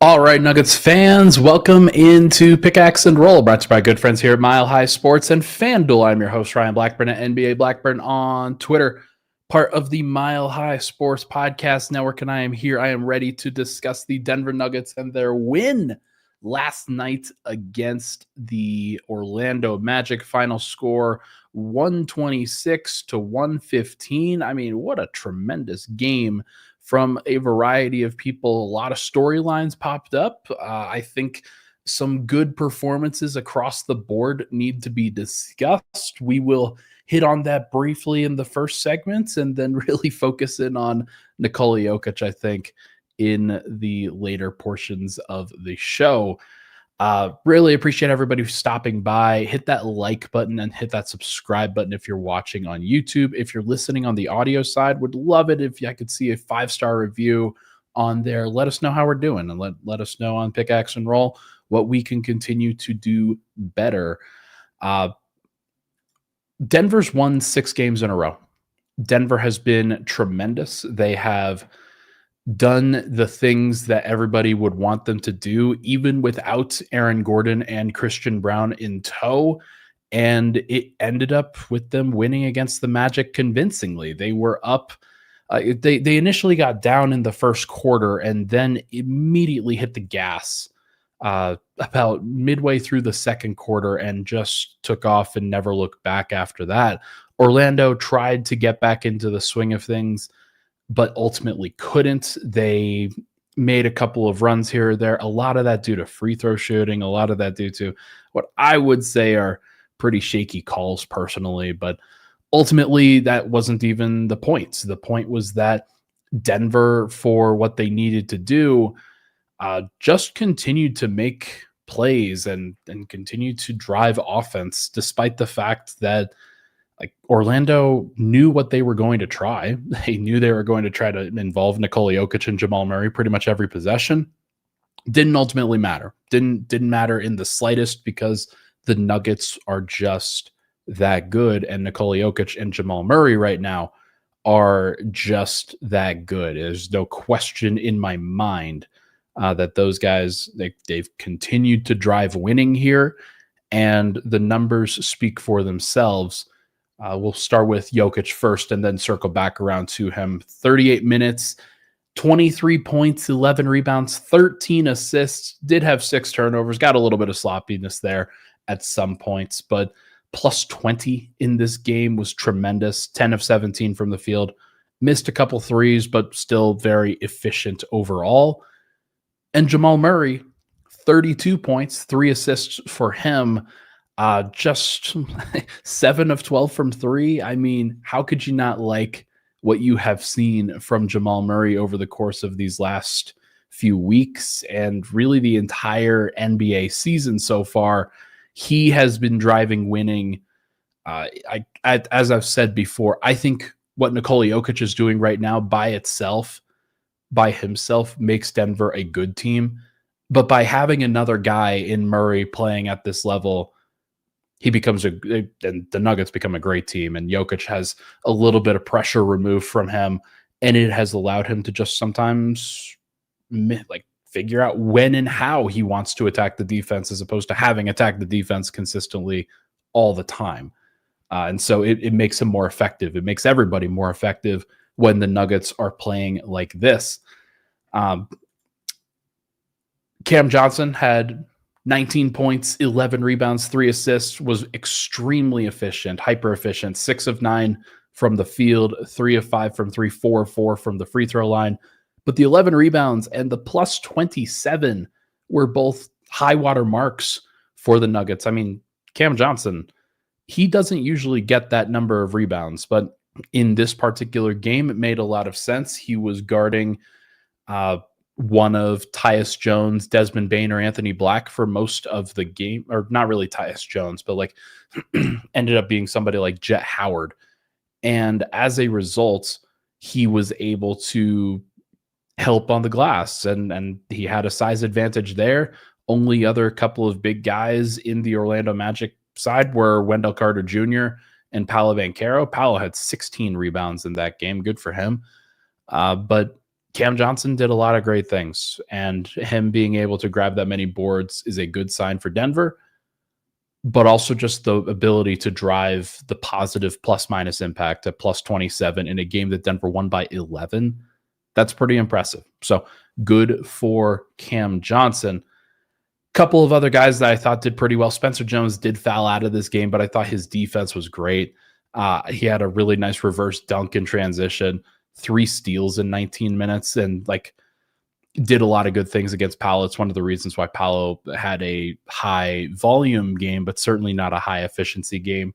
All right, Nuggets fans, welcome into Pickaxe and Roll, brought to you by good friends here at Mile High Sports and FanDuel. I'm your host, Ryan Blackburn at NBA Blackburn on Twitter, part of the Mile High Sports Podcast Network, and I am here. I am ready to discuss the Denver Nuggets and their win last night against the Orlando Magic. Final score 126-115. I mean, what a tremendous game from a variety of people. A lot of storylines popped up. I think some good performances across the board need to be discussed. We will hit on that briefly in the first segments and then really focus in on Nikola Jokic, I think, in the later portions of the show. Really appreciate everybody stopping by. Hit that like button and hit that subscribe button if you're watching on YouTube. If you're listening on the audio side, would love it if I could see a 5-star review on there. Let us know how we're doing, and let us know on Pickaxe and Roll what we can continue to do better. Denver's won 6 games in a row. Denver has been tremendous. They have done the things that everybody would want them to do, even without Aaron Gordon and Christian Brown in tow. And it ended up with them winning against the Magic convincingly. They were up. They initially got down in the first quarter and then immediately hit the gas about midway through the second quarter and just took off and never looked back after that. Orlando tried to get back into the swing of things, but ultimately couldn't. They made a couple of runs here or there. A lot of that due to free throw shooting, a lot of that due to what I would say are pretty shaky calls personally, but ultimately that wasn't even the point. The point was that Denver, for what they needed to do, just continued to make plays and continue to drive offense, despite the fact that Orlando knew what they were going to try. They knew they were going to try to involve Nikola Jokic and Jamal Murray pretty much every possession. Didn't ultimately matter. Didn't matter in the slightest because the Nuggets are just that good, and Nikola Jokic and Jamal Murray right now are just that good. There's no question in my mind that those guys, they've continued to drive winning here, and the numbers speak for themselves. We'll start with Jokic first and then circle back around to him. 38 minutes, 23 points, 11 rebounds, 13 assists, did have 6 turnovers, got a little bit of sloppiness there at some points, but plus 20 in this game was tremendous. 10 of 17 from the field, missed a couple threes, but still very efficient overall. And Jamal Murray, 32 points, 3 assists for him. Just 7 of 12 from 3. I mean, how could you not like what you have seen from Jamal Murray over the course of these last few weeks and really the entire NBA season so far? He has been driving winning. As I've said before, I think what Nikola Jokic is doing right now by himself, makes Denver a good team. But by having another guy in Murray playing at this level, he becomes and the Nuggets become a great team, and Jokic has a little bit of pressure removed from him, and it has allowed him to just sometimes figure out when and how he wants to attack the defense, as opposed to having attacked the defense consistently all the time. And so it makes him more effective. It makes everybody more effective when the Nuggets are playing like this. Cam Johnson had 19 points, 11 rebounds, 3 assists, was extremely efficient, hyper efficient, 6 of 9 from the field, 3 of 5 from 3, 4 of 4 from the free throw line. But the 11 rebounds and the plus 27 were both high water marks for the Nuggets. I mean, Cam Johnson, he doesn't usually get that number of rebounds, but in this particular game, it made a lot of sense. He was guarding one of Tyus Jones, Desmond Bane, or Anthony Black for most of the game, or not really Tyus Jones, but ended up being somebody like Jet Howard. And as a result, he was able to help on the glass, and he had a size advantage there. Only other couple of big guys in the Orlando Magic side were Wendell Carter Jr. and Paolo Banchero. Paolo had 16 rebounds in that game. Good for him. But Cam Johnson did a lot of great things, and him being able to grab that many boards is a good sign for Denver, but also just the ability to drive the positive plus minus impact at plus 27 in a game that Denver won by 11. That's pretty impressive. So good for Cam Johnson. Couple of other guys that I thought did pretty well. Spencer Jones did foul out of this game, but I thought his defense was great. He had a really nice reverse dunk in transition, 3 steals in 19 minutes, and did a lot of good things against Paolo. It's one of the reasons why Paolo had a high volume game, but certainly not a high efficiency game.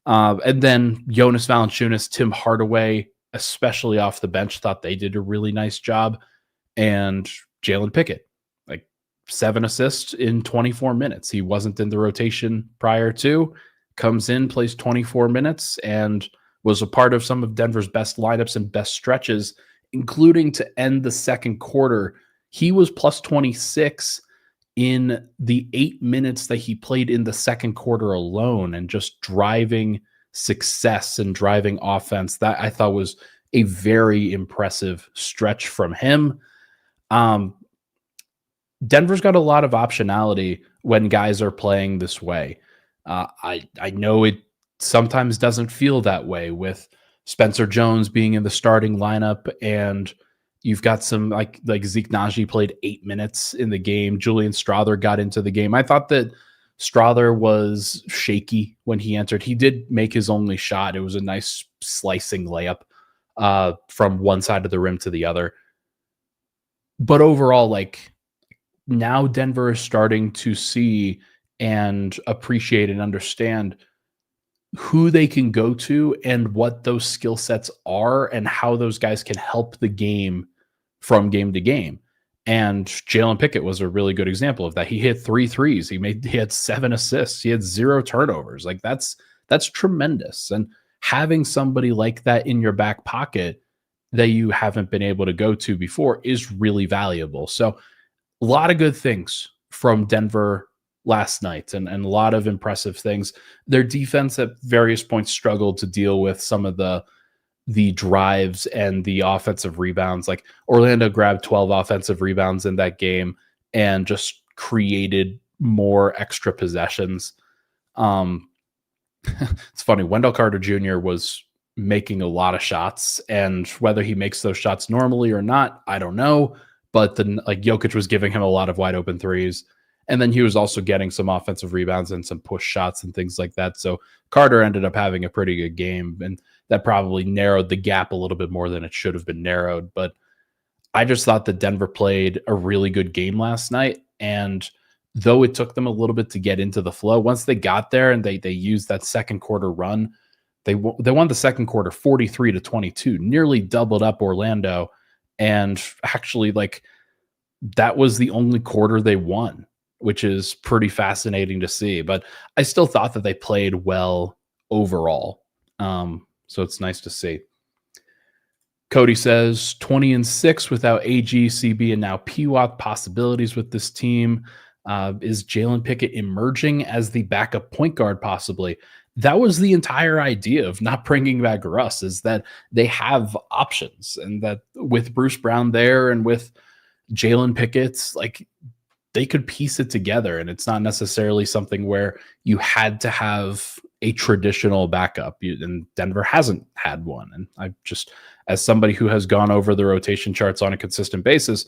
And then Jonas Valanciunas, Tim Hardaway, especially off the bench, thought they did a really nice job. And Jalen Pickett, 7 assists in 24 minutes. He wasn't in the rotation prior to, comes in, plays 24 minutes, and was a part of some of Denver's best lineups and best stretches, including to end the second quarter. He was plus 26 in the 8 minutes that he played in the second quarter alone, and just driving success and driving offense. That I thought was a very impressive stretch from him. Denver's got a lot of optionality when guys are playing this way. I know it sometimes doesn't feel that way with Spencer Jones being in the starting lineup, and you've got some like Zeke Naji played 8 minutes in the game. Julian Strawther got into the game. I thought that Strawther was shaky when he entered. He did make his only shot. It was a nice slicing layup from one side of the rim to the other. But overall, now Denver is starting to see and appreciate and understand who they can go to and what those skill sets are and how those guys can help the game from game to game. And Jalen Pickett was a really good example of that. He hit 3 threes. He had 7 assists. He had 0 turnovers. That's tremendous. And having somebody like that in your back pocket that you haven't been able to go to before is really valuable. So a lot of good things from Denver last night, and a lot of impressive things. Their defense at various points struggled to deal with some of the drives and the offensive rebounds. Orlando grabbed 12 offensive rebounds in that game and just created more extra possessions. It's funny. Wendell Carter Jr. was making a lot of shots, and whether he makes those shots normally or not, I don't know. But Jokic was giving him a lot of wide open threes. And then he was also getting some offensive rebounds and some push shots and things like that. So Carter ended up having a pretty good game, and that probably narrowed the gap a little bit more than it should have been narrowed. But I just thought that Denver played a really good game last night. And though it took them a little bit to get into the flow, once they got there and they used that second quarter run, they won the second quarter 43-22, nearly doubled up Orlando. And actually, that was the only quarter they won, which is pretty fascinating to see. But I still thought that they played well overall. So it's nice to see. Cody says 20-6 without AG, CB, and now PWAP possibilities with this team. Is Jalen Pickett emerging as the backup point guard possibly? That was the entire idea of not bringing back Russ, is that they have options, and that with Bruce Brown there and with Jalen Pickett, they could piece it together. And it's not necessarily something where you had to have a traditional backup, and Denver hasn't had one. And I just, as somebody who has gone over the rotation charts on a consistent basis,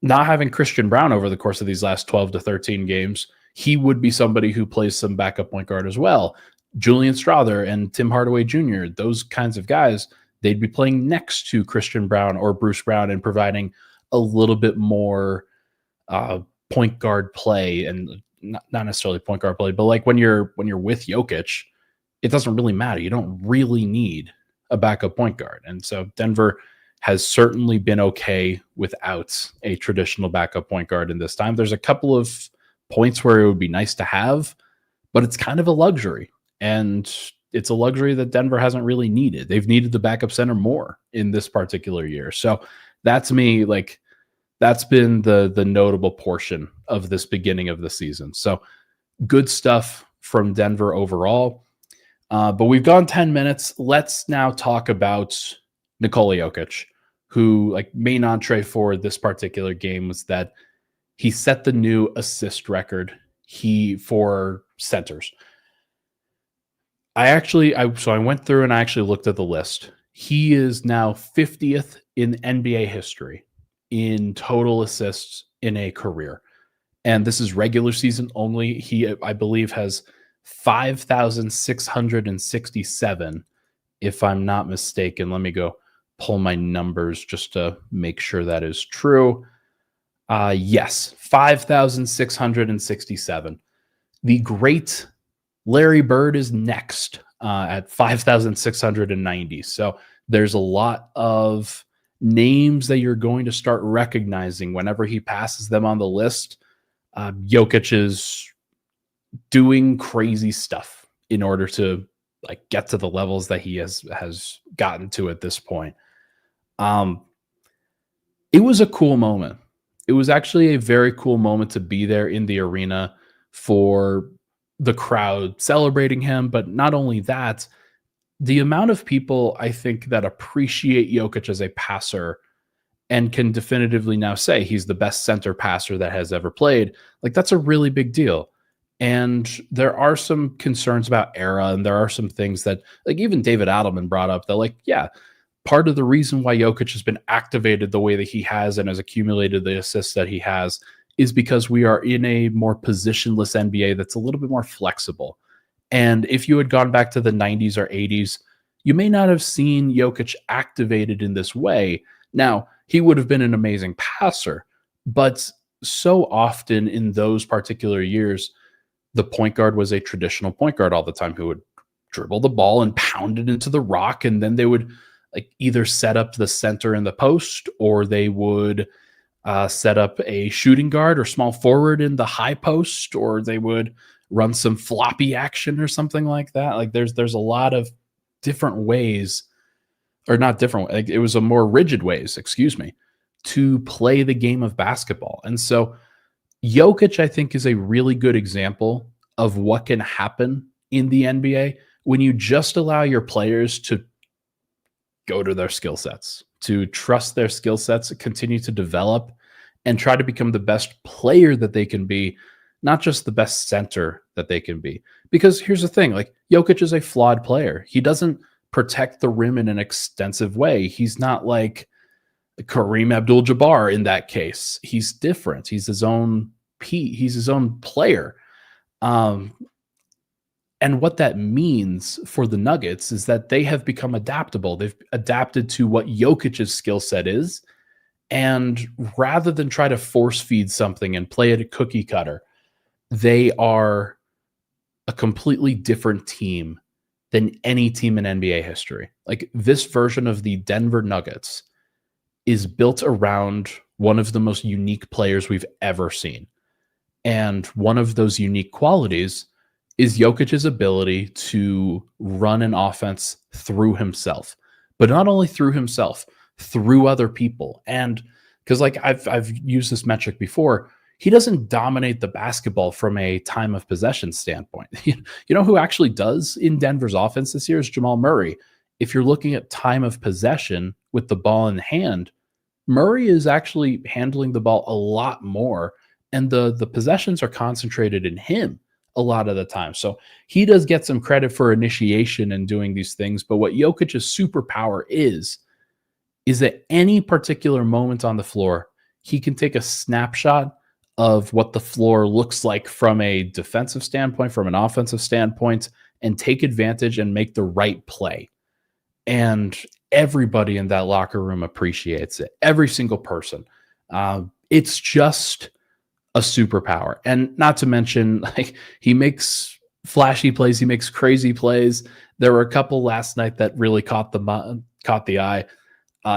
not having Christian Brown over the course of these last 12 to 13 games, he would be somebody who plays some backup point guard as well. Julian Strawther and Tim Hardaway Jr., those kinds of guys, they'd be playing next to Christian Brown or Bruce Brown and providing a little bit more point guard play, and not necessarily point guard play, but when you're with Jokic, it doesn't really matter. You don't really need a backup point guard. And so Denver has certainly been okay without a traditional backup point guard in this time. There's a couple of points where it would be nice to have, but it's kind of a luxury. And it's a luxury that Denver hasn't really needed. They've needed the backup center more in this particular year. So that, to me, that's been the notable portion of this beginning of the season. So good stuff from Denver overall. But we've gone 10 minutes. Let's now talk about Nikola Jokic, who, like, main entree for this particular game was that he set the new assist record for centers. So I went through and I actually looked at the list. He is now 50th in NBA history in total assists in a career. And this is regular season only. He, I believe, has 5,667, if I'm not mistaken. Let me go pull my numbers just to make sure that is true. Yes, 5,667. The great Larry Bird is next at 5,690. So there's a lot of names that you're going to start recognizing whenever he passes them on the list. Jokic is doing crazy stuff in order to, like, get to the levels that he has gotten to at this point. It was a cool moment. It was actually a very cool moment to be there in the arena for the crowd celebrating him. But not only that, the amount of people, I think, that appreciate Jokic as a passer and can definitively now say he's the best center passer that has ever played, like, that's a really big deal. And there are some concerns about era, and there are some things that, like, even David Adelman brought up that, like, yeah, part of the reason why Jokic has been activated the way that he has and has accumulated the assists that he has is because we are in a more positionless NBA that's a little bit more flexible. And if you had gone back to the 90s or 80s, you may not have seen Jokic activated in this way. Now, he would have been an amazing passer, but so often in those particular years, the point guard was a traditional point guard all the time who would dribble the ball and pound it into the rock, and then they would, like, either set up the center in the post, or they would set up a shooting guard or small forward in the high post, or they would run some floppy action or something like that. Like, there's a lot of different ways, or not different, like, it was a more rigid ways, excuse me, to play the game of basketball. And so Jokic, I think, is a really good example of what can happen in the NBA when you just allow your players to go to their skill sets, to trust their skill sets, continue to develop, and try to become the best player that they can be, not just the best center that they can be. Because here's the thing, like, Jokic is a flawed player. He doesn't protect the rim in an extensive way. He's not like Kareem Abdul-Jabbar in that case. He's different. He's his own he's his own player. And what that means for the Nuggets is that they have become adaptable. They've adapted to what Jokic's skill set is. And rather than try to force feed something and play it a cookie cutter, they are a completely different team than any team in NBA history. Like, this version of the Denver Nuggets is built around one of the most unique players we've ever seen. And one of those unique qualities is Jokic's ability to run an offense through himself, but not only through himself, through other people. And because, like, I've used this metric before, he doesn't dominate the basketball from a time of possession standpoint. You know who actually does in Denver's offense this year is Jamal Murray. If you're looking at time of possession with the ball in hand, Murray is actually handling the ball a lot more, and the possessions are concentrated in him a lot of the time. So he does get some credit for initiation and doing these things. But what Jokic's superpower is at any particular moment on the floor, he can take a snapshot of what the floor looks like from a defensive standpoint, from an offensive standpoint, and take advantage and make the right play. And everybody in that locker room appreciates it. Every single person. It's just a superpower. And not to mention, like, he makes flashy plays. He makes crazy plays. There were a couple last night that really caught the eye.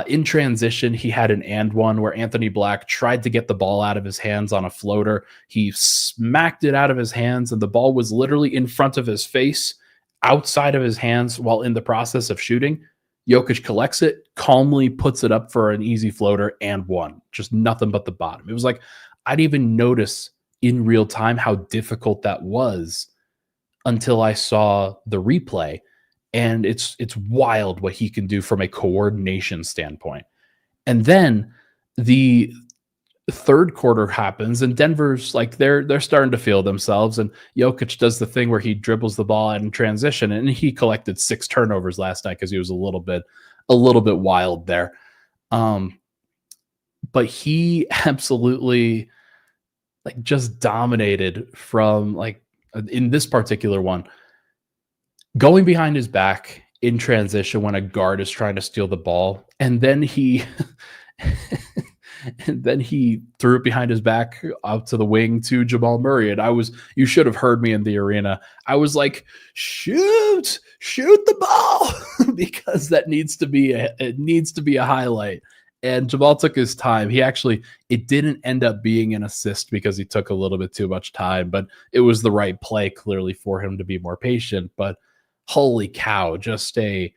In transition, he had an and one where Anthony Black tried to get the ball out of his hands on a floater. He smacked it out of his hands, and the ball was literally in front of his face, outside of his hands, while in the process of shooting. Jokic collects it, calmly puts it up for an easy floater, and one. Just nothing but the bottom. It was like, I didn't even notice in real time how difficult that was until I saw the replay. And it's wild what he can do from a coordination standpoint. And then the third quarter happens and Denver's like they're starting to feel themselves, and Jokic does the thing where he dribbles the ball in transition, and he collected 6 turnovers last night because he was a little bit wild there. But he absolutely like just dominated from like in this particular one, going behind his back in transition when a guard is trying to steal the ball, and then he and then he threw it behind his back out to the wing to Jamal Murray. And you should have heard me in the arena. I was like, shoot the ball because it needs to be a highlight. And Jamal took his time. It didn't end up being an assist because he took a little bit too much time, but it was the right play clearly for him to be more patient. But holy cow, just a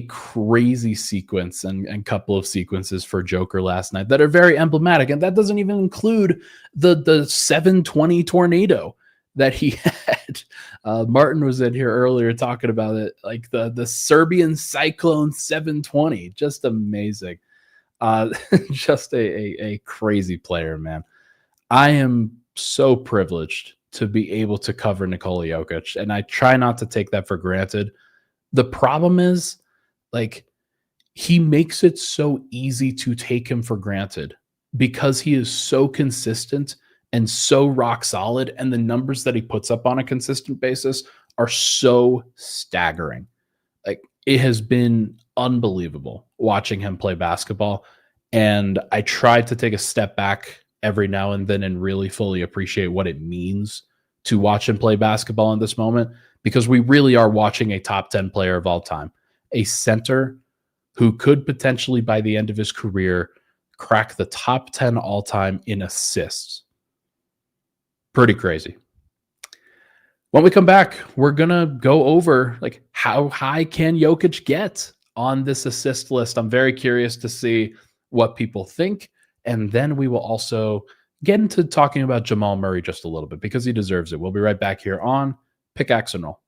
crazy sequence and couple of sequences for Joker last night that are very emblematic. And that doesn't even include the 720 tornado that he had. Martin was in here earlier talking about it, like the Serbian Cyclone 720, just amazing. Just a crazy player, man. I am so privileged to be able to cover Nikola Jokic, and I try not to take that for granted. The problem is, like, he makes it so easy to take him for granted because he is so consistent and so rock solid, and the numbers that he puts up on a consistent basis are so staggering. Like, it has been unbelievable watching him play basketball, and I try to take a step back every now and then and really fully appreciate what it means to watch him play basketball in this moment, because we really are watching a top 10 player of all time, a center who could potentially, by the end of his career, crack the top 10 all time in assists. Pretty crazy. When we come back, we're going to go over like how high can Jokic get on this assist list. I'm very curious to see what people think. And then we will also get into talking about Jamal Murray just a little bit because he deserves it. We'll be right back here on Pickaxe and Roll.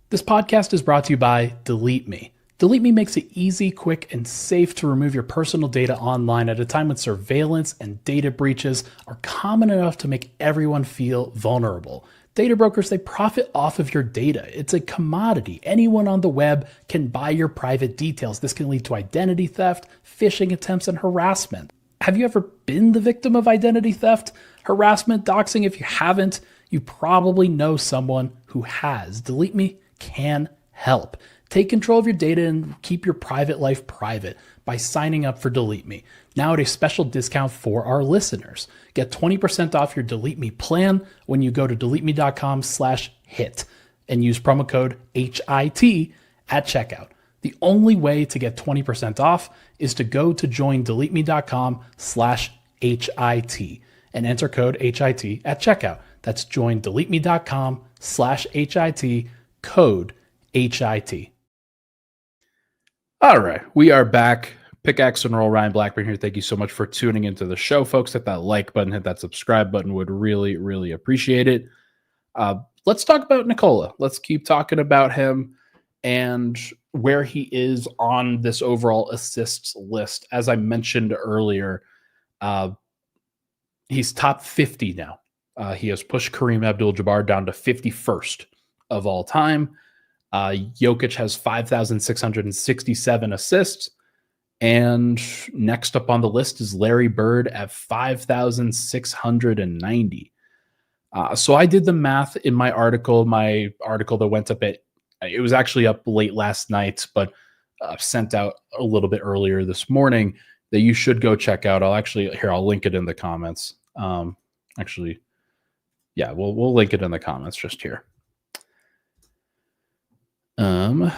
This podcast is brought to you by Delete Me. Delete Me makes it easy, quick, and safe to remove your personal data online at a time when surveillance and data breaches are common enough to make everyone feel vulnerable. Data brokers, they profit off of your data. It's a commodity. Anyone on the web can buy your private details. This can lead to identity theft, phishing attempts, and harassment. Have you ever been the victim of identity theft, harassment, doxing? If you haven't, you probably know someone who has. Delete Me can help. Take control of your data and keep your private life private by signing up for Delete Me. Now at a special discount for our listeners. Get 20% off your Delete Me plan when you go to deleteme.com/hit and use promo code HIT at checkout. The only way to get 20% off is to go to joindeleteme.com/HIT and enter code HIT at checkout. That's joindeleteme.com/HIT, code HIT. All right, we are back. Pickaxe and Roll, Ryan Blackburn here. Thank you so much for tuning into the show, folks. Hit that like button, hit that subscribe button. Would really, really appreciate it. Let's talk about Nikola. Let's keep talking about him and where he is on this overall assists list. As I mentioned earlier, he's top 50 now. He has pushed Kareem Abdul-Jabbar down to 51st of all time. Jokic has 5,667 assists. And next up on the list is Larry Bird at 5,690. So I did the math in my article that went up it was actually up late last night, but sent out a little bit earlier this morning that you should go check out. I'll link it in the comments. We'll link it in the comments just here. I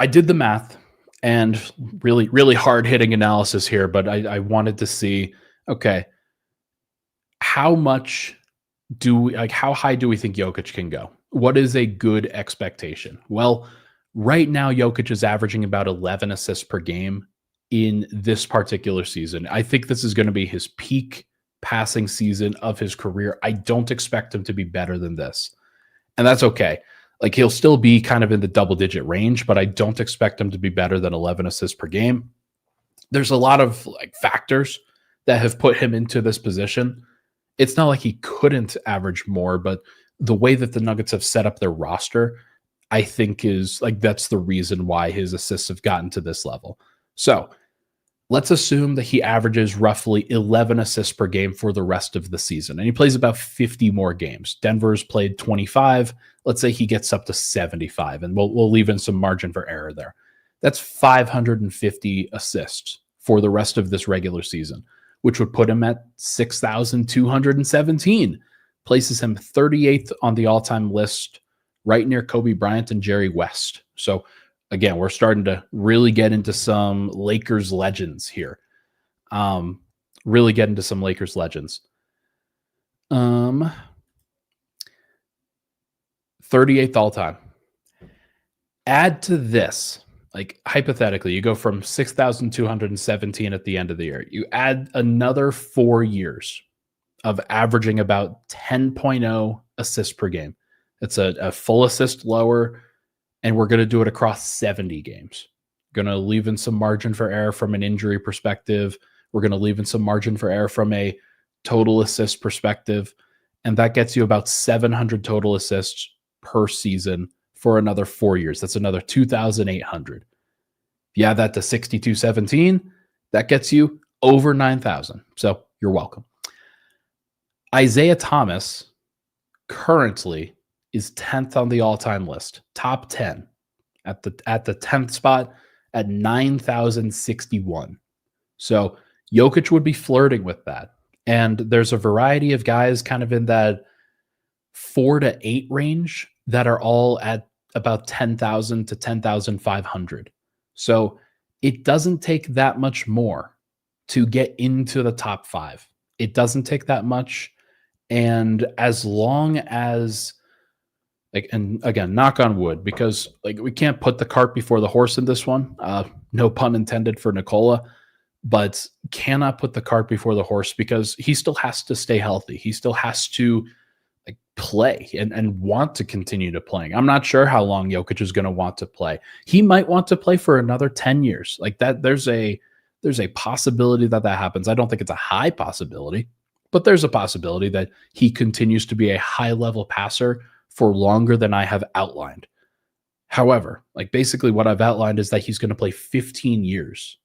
did the math and really, really hard hitting analysis here, but I wanted to see, okay, how high do we think Jokic can go? What is a good expectation? Well, right now, Jokic is averaging about 11 assists per game in this particular season. I think this is going to be his peak passing season of his career. I don't expect him to be better than this. And that's okay. Like, he'll still be kind of in the double-digit range, but I don't expect him to be better than 11 assists per game. there's a lot of like factors that have put him into this position. It's not like he couldn't average more, but the way that the Nuggets have set up their roster, I think is like that's the reason why his assists have gotten to this level. So let's assume that he averages roughly 11 assists per game for the rest of the season, and he plays about 50 more games. Denver's played 25. Let's say he gets up to 75, and we'll leave in some margin for error there. That's 550 assists for the rest of this regular season, which would put him at 6,217, places him 38th on the all-time list, right near Kobe Bryant and Jerry West. So again, we're starting to really get into some Lakers legends here. Really get into some Lakers legends. 38th all-time. Add to this, like hypothetically, you go from 6,217 at the end of the year. You add another 4 years of averaging about 10.0 assists per game. It's a full assist lower, and we're going to do it across 70 games. Going to leave in some margin for error from an injury perspective. We're going to leave in some margin for error from a total assist perspective, and that gets you about 700 total assists per season for another 4 years. That's another 2,800. If you add that to 6,217, that gets you over 9,000. So you're welcome. Isaiah Thomas currently is 10th on the all-time list, top 10 at the 10th spot at 9,061. So Jokic would be flirting with that. And there's a variety of guys kind of in that 4 to 8 range that are all at about 10,000 to 10,500. So it doesn't take that much more to get into the top 5. It doesn't take that much. And as long as, like, and again, knock on wood, because like we can't put the cart before the horse in this one. No pun intended for Nikola, but cannot put the cart before the horse because he still has to stay healthy. He still has to like play and want to continue to play. I'm not sure how long Jokic is going to want to play. He might want to play for another 10 years. Like that, there's a possibility that happens. I don't think it's a high possibility, but there's a possibility that he continues to be a high-level passer for longer than I have outlined. However, like basically what I've outlined is that he's going to play 15 years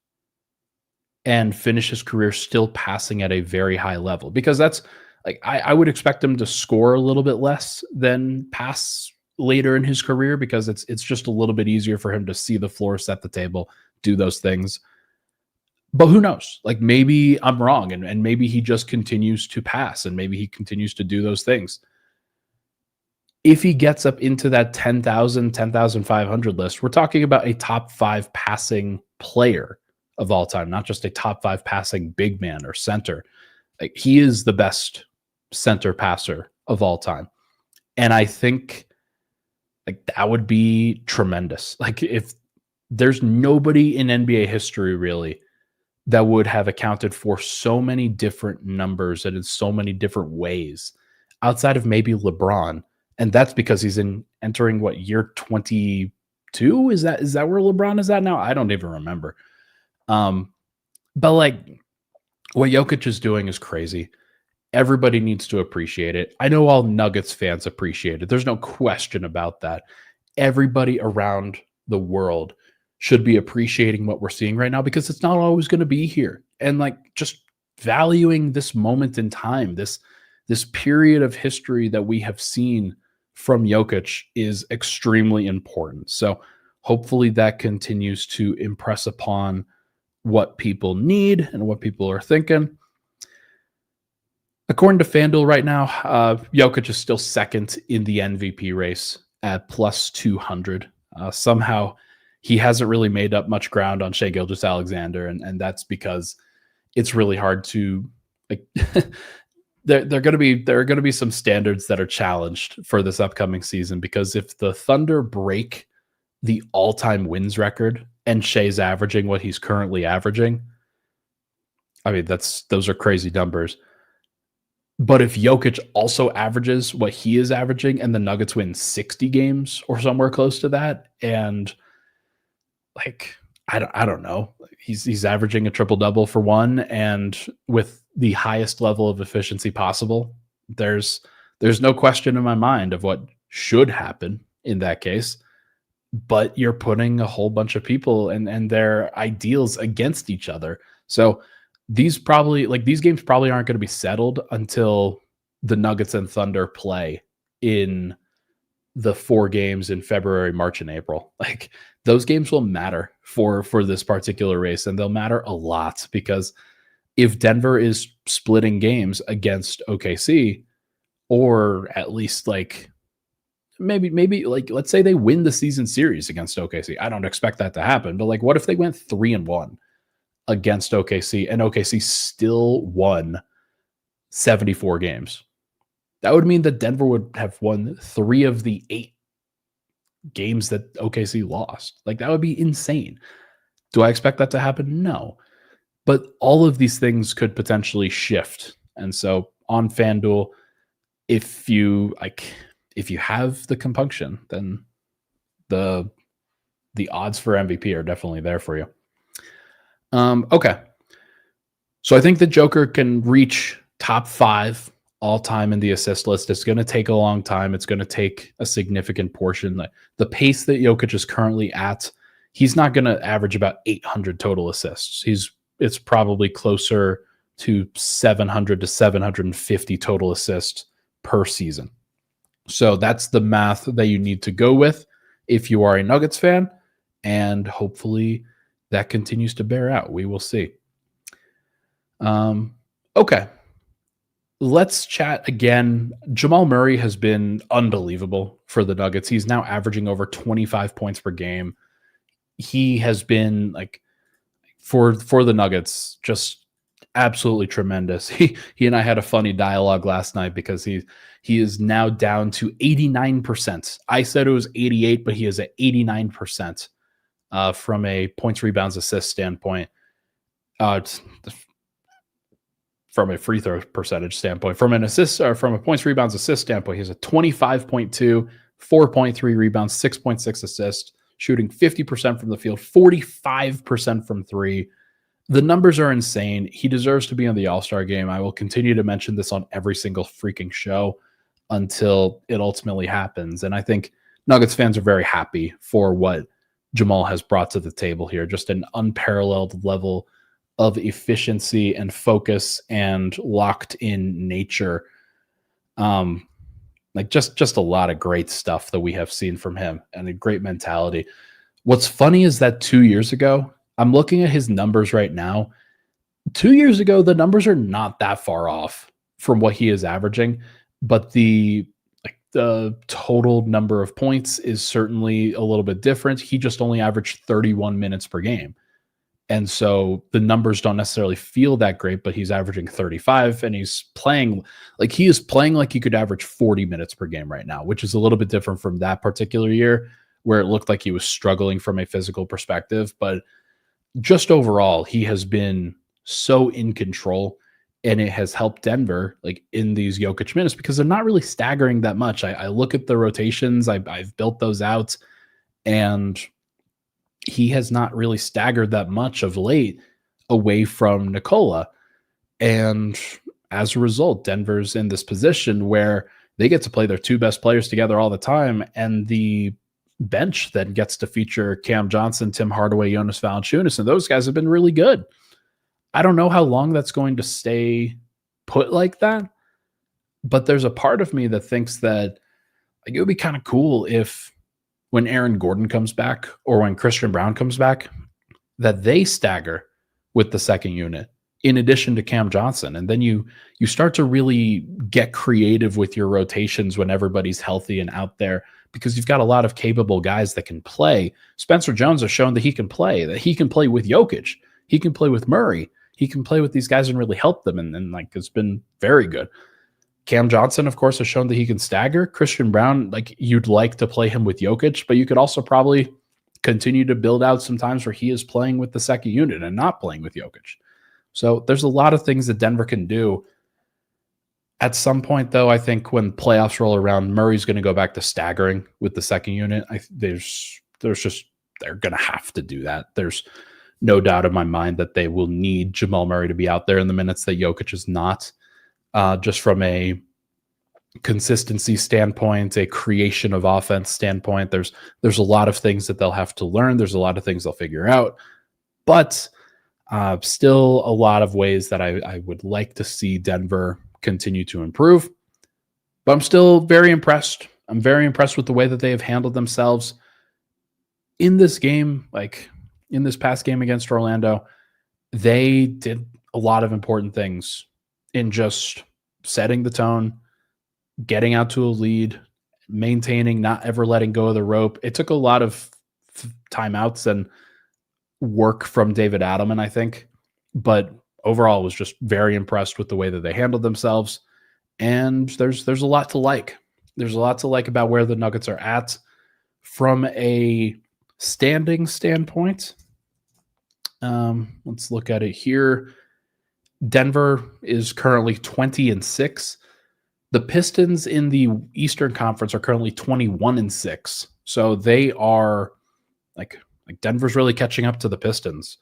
and finish his career still passing at a very high level, because that's like I would expect him to score a little bit less than pass later in his career, because it's just a little bit easier for him to see the floor, set the table, do those things. But who knows? Like maybe I'm wrong, and maybe he just continues to pass, and maybe he continues to do those things. If he gets up into that 10,000, 10,500 list, we're talking about a top 5 passing player of all time, not just a top 5 passing big man or center. Like he is the best center passer of all time. And I think like that would be tremendous. Like if there's nobody in NBA history really that would have accounted for so many different numbers and in so many different ways outside of maybe LeBron. And that's because he's entering what, year 22? Is that where LeBron is at now? I don't even remember. But like what Jokic is doing is crazy. Everybody needs to appreciate it. I know all Nuggets fans appreciate it. There's no question about that. Everybody around the world should be appreciating what we're seeing right now, because it's not always going to be here. And like just valuing this moment in time, this period of history that we have seen from Jokic is extremely important. So hopefully that continues to impress upon what people need and what people are thinking. According to FanDuel right now, Jokic is still second in the MVP race at plus 200. Somehow he hasn't really made up much ground on Shai Gilgeous-Alexander, and that's because it's really hard to like. There are going to be some standards that are challenged for this upcoming season, because if the Thunder break the all-time wins record and Shai's averaging what he's currently averaging, I mean those are crazy numbers. But if Jokic also averages what he is averaging and the Nuggets win 60 games or somewhere close to that, and like I don't know. He's averaging a triple double for one, and with the highest level of efficiency possible. There's there's no question in my mind of what should happen in that case. But you're putting a whole bunch of people and their ideals against each other. So these games probably aren't going to be settled until the Nuggets and Thunder play in the 4 games in February, March, and April. Like those games will matter for this particular race, and they'll matter a lot because if Denver is splitting games against OKC, or at least like maybe like let's say they win the season series against OKC. I don't expect that to happen, but like what if they went 3-1 against OKC and OKC still won 74 games? That would mean that Denver would have won 3 of the 8 games that OKC lost. Like that would be insane. Do I expect that to happen? No. But all of these things could potentially shift. And so on FanDuel, if you have the compunction, then the odds for MVP are definitely there for you. Okay. So I think the Joker can reach top 5 all time in the assist list. It's going to take a long time. It's going to take a significant portion. The pace that Jokic is currently at, he's not going to average about 800 total assists. It's probably closer to 700 to 750 total assists per season. So that's the math that you need to go with if you are a Nuggets fan, and hopefully that continues to bear out. We will see. Okay. Let's chat again. Jamal Murray has been unbelievable for the Nuggets. He's now averaging over 25 points per game. He has been like for the Nuggets just absolutely tremendous. He and I had a funny dialogue last night because he is now down to 89%. I said it was 88, but he is at 89% from a points, rebounds, assist standpoint. From a free throw percentage standpoint, from an assist or from a points, rebounds, assist standpoint, he has a 25.2, 4.3 rebounds, 6.6 assists, shooting 50% from the field, 45% from three. The numbers are insane. He deserves to be on the All-Star game. I will continue to mention this on every single freaking show until it ultimately happens. And I think Nuggets fans are very happy for what Jamal has brought to the table here. Just an unparalleled level of efficiency and focus and locked in nature. Like just a lot of great stuff that we have seen from him and a great mentality. What's funny is that 2 years ago, I'm looking at his numbers right now. 2 years ago, the numbers are not that far off from what he is averaging, but the total number of points is certainly a little bit different. He just only averaged 31 minutes per game. And so the numbers don't necessarily feel that great, but he's averaging 35 and he's playing like he could average 40 minutes per game right now, which is a little bit different from that particular year where it looked like he was struggling from a physical perspective. But just overall, he has been so in control, and it has helped Denver like in these Jokic minutes because they're not really staggering that much. I look at the rotations, I've built those out, and he has not really staggered that much of late away from Nikola. And as a result, Denver's in this position where they get to play their 2 best players together all the time. And the bench then gets to feature Cam Johnson, Tim Hardaway, Jonas Valanciunas, and those guys have been really good. I don't know how long that's going to stay put like that, but there's a part of me that thinks that like, it would be kind of cool if when Aaron Gordon comes back or when Christian Brown comes back, that they stagger with the second unit in addition to Cam Johnson. And then you start to really get creative with your rotations when everybody's healthy and out there because you've got a lot of capable guys that can play. Spencer Jones has shown that he can play with Jokic. He can play with Murray. He can play with these guys and really help them. And like, it's been very good. Cam Johnson, of course, has shown that he can stagger. Christian Brown, like you'd like to play him with Jokic, but you could also probably continue to build out some times where he is playing with the second unit and not playing with Jokic. So there's a lot of things that Denver can do. At some point, though, I think when playoffs roll around, Murray's going to go back to staggering with the second unit. There's just they're going to have to do that. There's no doubt in my mind that they will need Jamal Murray to be out there in the minutes that Jokic is not. Just from a consistency standpoint, a creation of offense standpoint, there's a lot of things that they'll have to learn. There's a lot of things they'll figure out, but still a lot of ways that I would like to see Denver continue to improve. But I'm still very impressed. I'm very impressed with the way that they have handled themselves in this game. Like in this past game against Orlando, they did a lot of important things in just setting the tone, getting out to a lead, maintaining, not ever letting go of the rope. It took a lot of timeouts and work from David Adelman, I think, but overall was just very impressed with the way that they handled themselves. And there's a lot to like. There's a lot to like about where the Nuggets are at from a standing standpoint. Let's look at it here. Denver is currently 20-6. The Pistons in the Eastern Conference are currently 21-6. So they are like Denver's really catching up to the Pistons.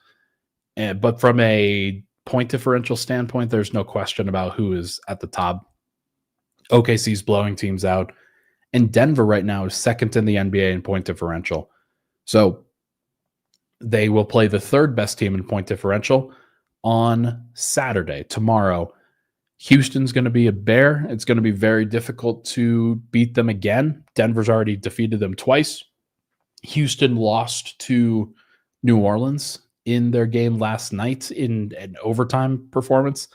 But from a point differential standpoint, there's no question about who is at the top. OKC's blowing teams out. And Denver right now is second in the NBA in point differential. So they will play the third best team in point differential on Saturday, tomorrow. Houston's going to be a bear. It's going to be very difficult to beat them again. Denver's already defeated them twice. Houston lost to New Orleans in their game last night in an overtime performance.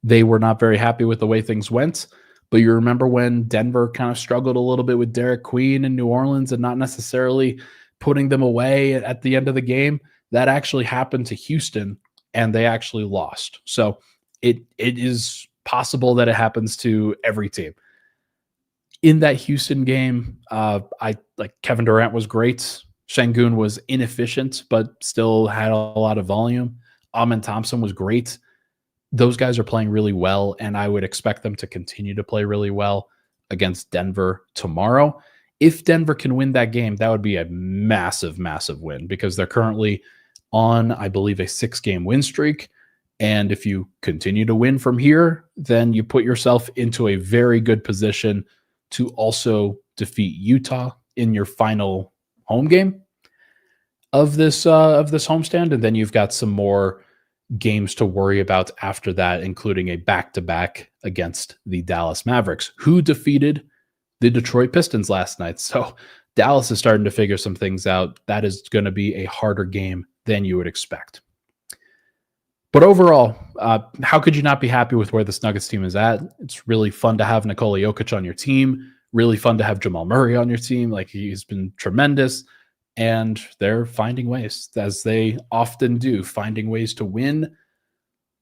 They were not very happy with the way things went. But you remember when Denver kind of struggled a little bit with Derek Queen in New Orleans and not necessarily putting them away at the end of the game? That actually happened to Houston, and they actually lost. So it is possible that it happens to every team. In that Houston game, Kevin Durant was great. Şengün was inefficient, but still had a lot of volume. Amen Thompson was great. Those guys are playing really well, and I would expect them to continue to play really well against Denver tomorrow. If Denver can win that game, that would be a massive, massive win because they're currently on, I believe, a 6-game win streak. And if you continue to win from here, then you put yourself into a very good position to also defeat Utah in your final home game of this homestand. And then you've got some more games to worry about after that, including a back-to-back against the Dallas Mavericks, who defeated the Detroit Pistons last night. So Dallas is starting to figure some things out. That is going to be a harder game than you would expect. But overall, how could you not be happy with where this Nuggets team is at? It's really fun to have Nikola Jokic on your team. Really fun to have Jamal Murray on your team. Like, he's been tremendous. And they're finding ways, as they often do, finding ways to win.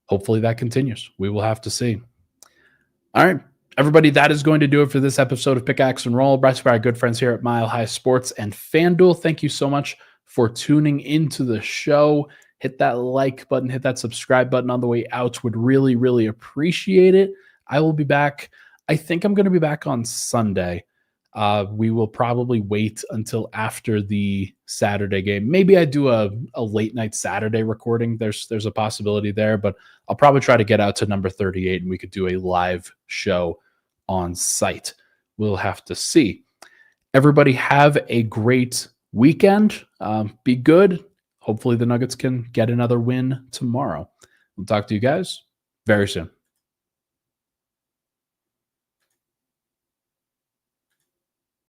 Hopefully that continues. We will have to see. All right, everybody, that is going to do it for this episode of Pickaxe and Roll, brought to you by our good friends here at Mile High Sports and FanDuel. Thank you so much for tuning into the show. Hit that like button, hit that subscribe button on the way out. Would really, really appreciate it. I will be back. I think I'm going to be back on Sunday. We will probably wait until after the Saturday game. Maybe I do a late night Saturday recording. There's a possibility there, but I'll probably try to get out to number 38 and we could do a live show on site. We'll have to see. Everybody have a great weekend. Be good. Hopefully the Nuggets can get another win tomorrow. We'll talk to you guys very soon.